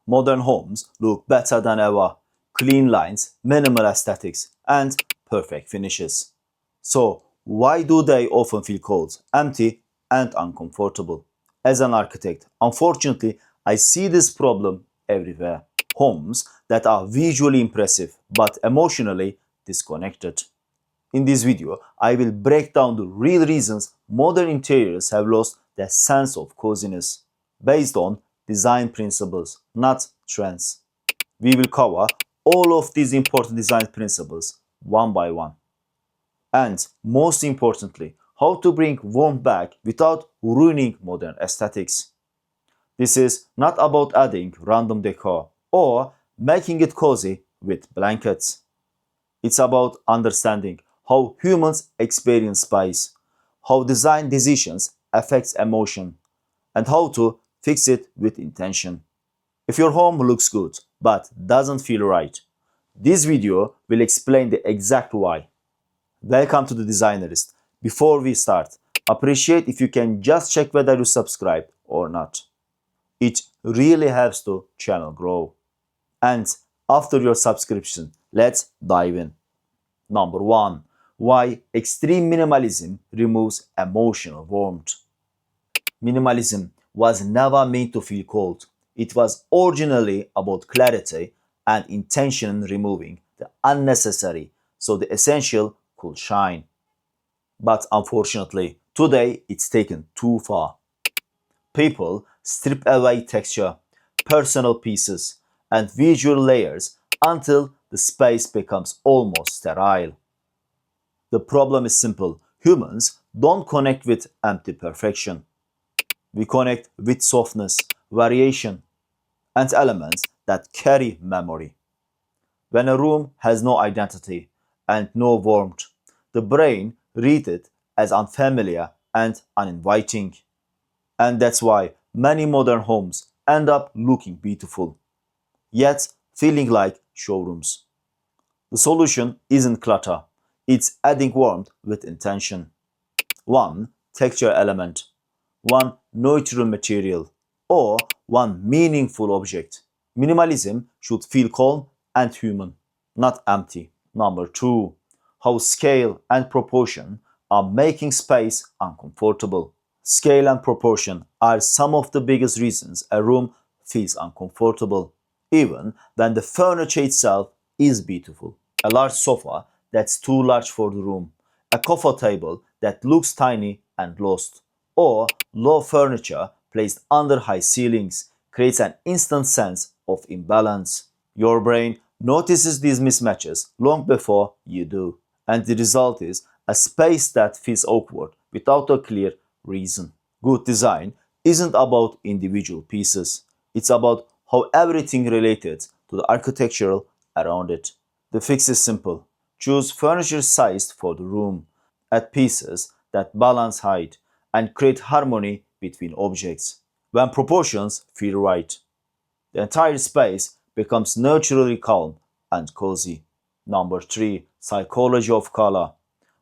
Modern homes look better than ever. Clean lines, minimal aesthetics, and perfect finishes. So, why do they often feel cold, empty, and uncomfortable? As an architect, unfortunately, I see this problem everywhere. Homes that are visually impressive but emotionally disconnected. In this video, I will break down the real reasons modern interiors have lost their sense of coziness, based on design principles, not trends. We will cover all of these important design principles one by one. And most importantly, how to bring warmth back without ruining modern aesthetics. This is not about adding random decor or making it cozy with blankets. It's about understanding how humans experience space, how design decisions affect emotion, and how to fix it with intention. If your home looks good but doesn't feel right, this video will explain the exact why. Welcome to the Designerist. Before we start, appreciate if you can just check whether you subscribe or not. It really helps the channel grow. And after your subscription, let's dive in. Number 1. Why extreme minimalism removes emotional warmth. Minimalism was never meant to feel cold. It was originally about clarity and intention, removing the unnecessary so the essential could shine. But unfortunately, today it's taken too far. People strip away texture, personal pieces, and visual layers until the space becomes almost sterile. The problem is simple. Humans don't connect with empty perfection. We connect with softness, variation, and elements that carry memory. When a room has no identity and no warmth, the brain reads it as unfamiliar and uninviting. And that's why many modern homes end up looking beautiful, yet feeling like showrooms. The solution isn't clutter, it's adding warmth with intention. One texture element, one neutral material, or one meaningful object. Minimalism should feel calm and human, not empty. Number 2. How scale and proportion are making space uncomfortable. Scale and proportion are some of the biggest reasons a room feels uncomfortable, even when the furniture itself is beautiful. A large sofa that's too large for the room, a coffee table that looks tiny and lost, or low furniture placed under high ceilings creates an instant sense of imbalance. Your brain notices these mismatches long before you do, and the result is a space that feels awkward without a clear reason. Good design isn't about individual pieces, it's about how everything related to the architectural around it. The fix is simple. Choose furniture sized for the room. Add pieces that balance height and create harmony between objects. When proportions feel right, the entire space becomes naturally calm and cozy. Number 3. Psychology of color.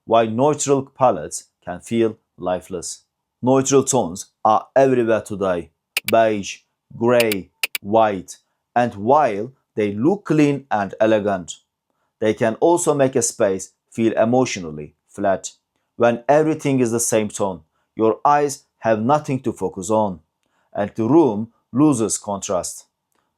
Why neutral palettes can feel lifeless. Neutral tones are everywhere today. Beige, gray, white, and while they look clean and elegant, they can also make a space feel emotionally flat. When everything is the same tone, your eyes have nothing to focus on, and the room loses contrast.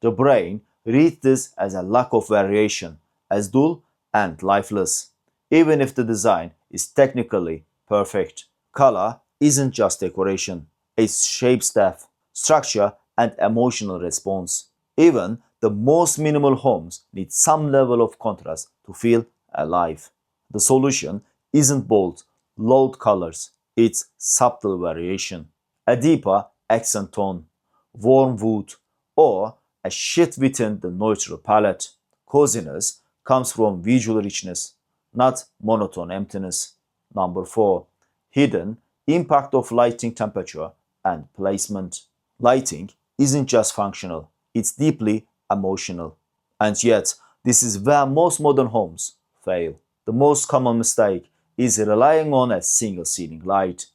The brain reads this as a lack of variation, as dull and lifeless. Even if the design is technically perfect, color isn't just decoration, it's shapes depth, structure, and emotional response. Even the most minimal homes need some level of contrast to feel alive. The solution isn't bold, loud colors, it's subtle variation. A deeper accent tone, warm wood, or a shift within the neutral palette. Coziness comes from visual richness, not monotone emptiness. Number 4. Hidden impact of lighting, temperature, and placement. Lighting isn't just functional, it's deeply emotional. And yet, this is where most modern homes fail. The most common mistake is relying on a single ceiling light,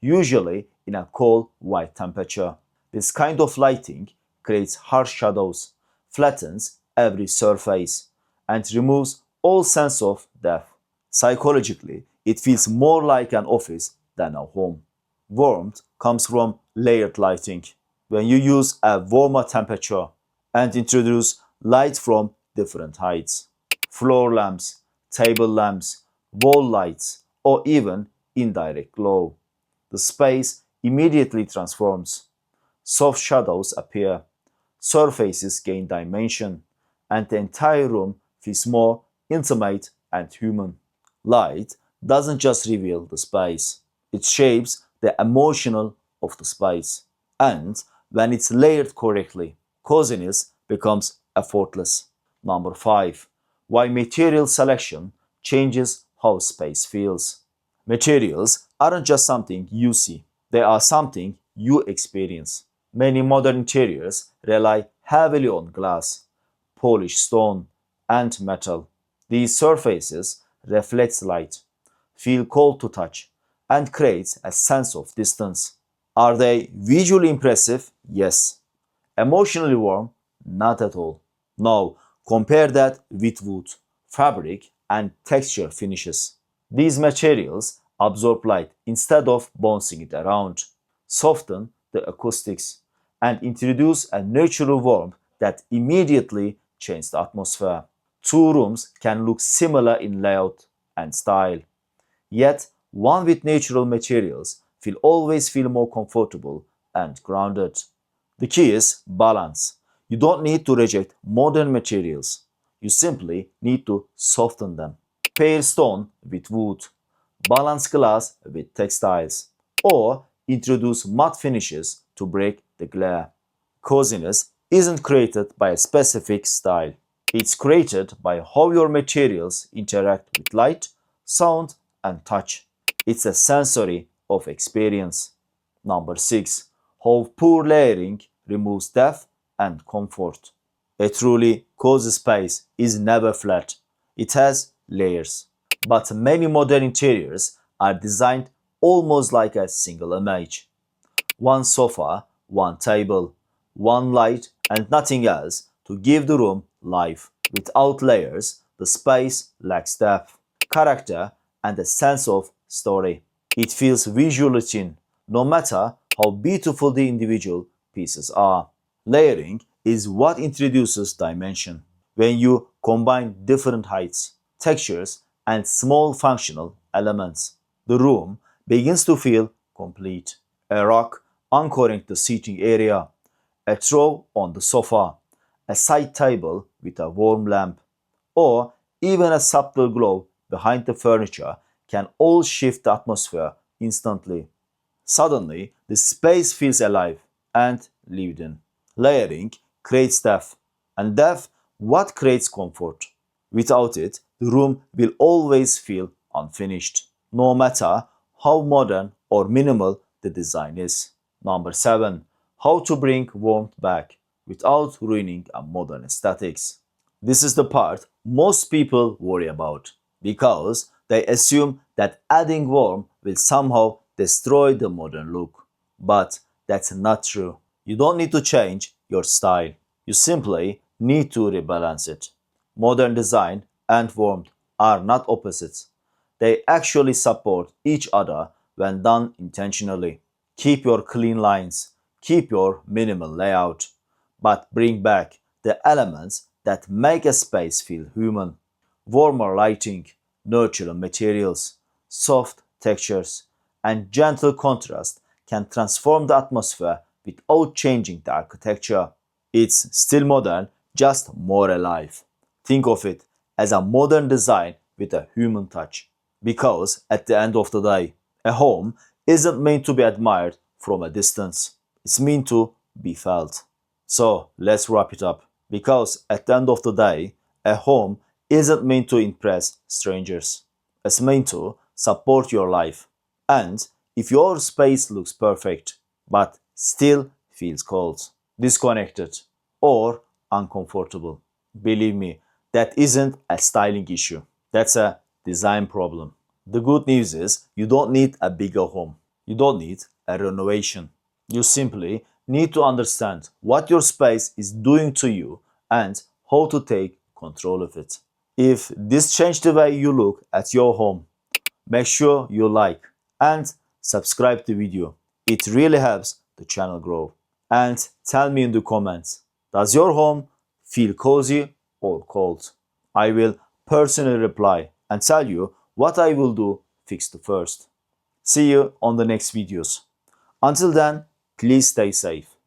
usually in a cold white temperature. This kind of lighting creates harsh shadows, flattens every surface, and removes all sense of depth. Psychologically, it feels more like an office than a home. Warmth comes from layered lighting. When you use a warmer temperature and introduce light from different heights, floor lamps, table lamps, wall lights, or even indirect glow, the space immediately transforms. Soft shadows appear, surfaces gain dimension, and the entire room feels more intimate and human. Light doesn't just reveal the space, it shapes the emotional of the space. And when it's layered correctly, coziness becomes effortless. Number 5. Why material selection changes how space feels. Materials aren't just something you see, they are something you experience. Many modern interiors rely heavily on glass, polished stone, and metal. These surfaces reflect light, feel cold to touch, and create a sense of distance. Are they visually impressive? Yes. Emotionally warm? Not at all. Now, compare that with wood, fabric, and texture finishes. These materials absorb light instead of bouncing it around, soften the acoustics, and introduce a natural warmth that immediately changes the atmosphere. Two rooms can look similar in layout and style, yet one with natural materials will always feel more comfortable and grounded. The key is balance. You don't need to reject modern materials. You simply need to soften them. Pair stone with wood, balance glass with textiles, or introduce matte finishes to break the glare. Coziness isn't created by a specific style. It's created by how your materials interact with light, sound, and touch. It's a sensory of experience. Number 6. How poor layering removes depth and comfort. A truly cozy space is never flat. It has layers. But many modern interiors are designed almost like a single image. One sofa, one table, one light, and nothing else to give the room life. Without layers, the space lacks depth, character, and a sense of story. It feels visually thin, no matter how beautiful the individual pieces are. Layering is what introduces dimension. When you combine different heights, textures, and small functional elements, the room begins to feel complete. A rock anchoring the seating area, a throw on the sofa, a side table with a warm lamp, or even a subtle glow behind the furniture can all shift the atmosphere instantly. Suddenly, the space feels alive and lived in. Layering creates depth, and depth what creates comfort. Without it, the room will always feel unfinished, no matter how modern or minimal the design is. Number 7. How to bring warmth back without ruining a modern aesthetics. This is the part most people worry about because they assume that adding warmth will somehow destroy the modern look. But that's not true. You don't need to change your style. You simply need to rebalance it. Modern design and warmth are not opposites. They actually support each other when done intentionally. Keep your clean lines, keep your minimal layout, but bring back the elements that make a space feel human. Warmer lighting, natural materials, soft textures, and gentle contrast can transform the atmosphere without changing the architecture. It's still modern, just more alive. Think of it as a modern design with a human touch. Because at the end of the day, a home isn't meant to be admired from a distance. It's meant to be felt. So let's wrap it up. Because at the end of the day, a home isn't meant to impress strangers. It's meant to support your life. And if your space looks perfect, but still feels cold, disconnected, or uncomfortable, believe me, that isn't a styling issue. That's a design problem. The good news is you don't need a bigger home. You don't need a renovation. You simply need to understand what your space is doing to you and how to take control of it. If this changed the way you look at your home, make sure you like and subscribe the video. It really helps the channel grow. And tell me in the comments, does your home feel cozy or cold? I will personally reply and tell you what I will do fix the first. See you on the next videos. Until then, please stay safe.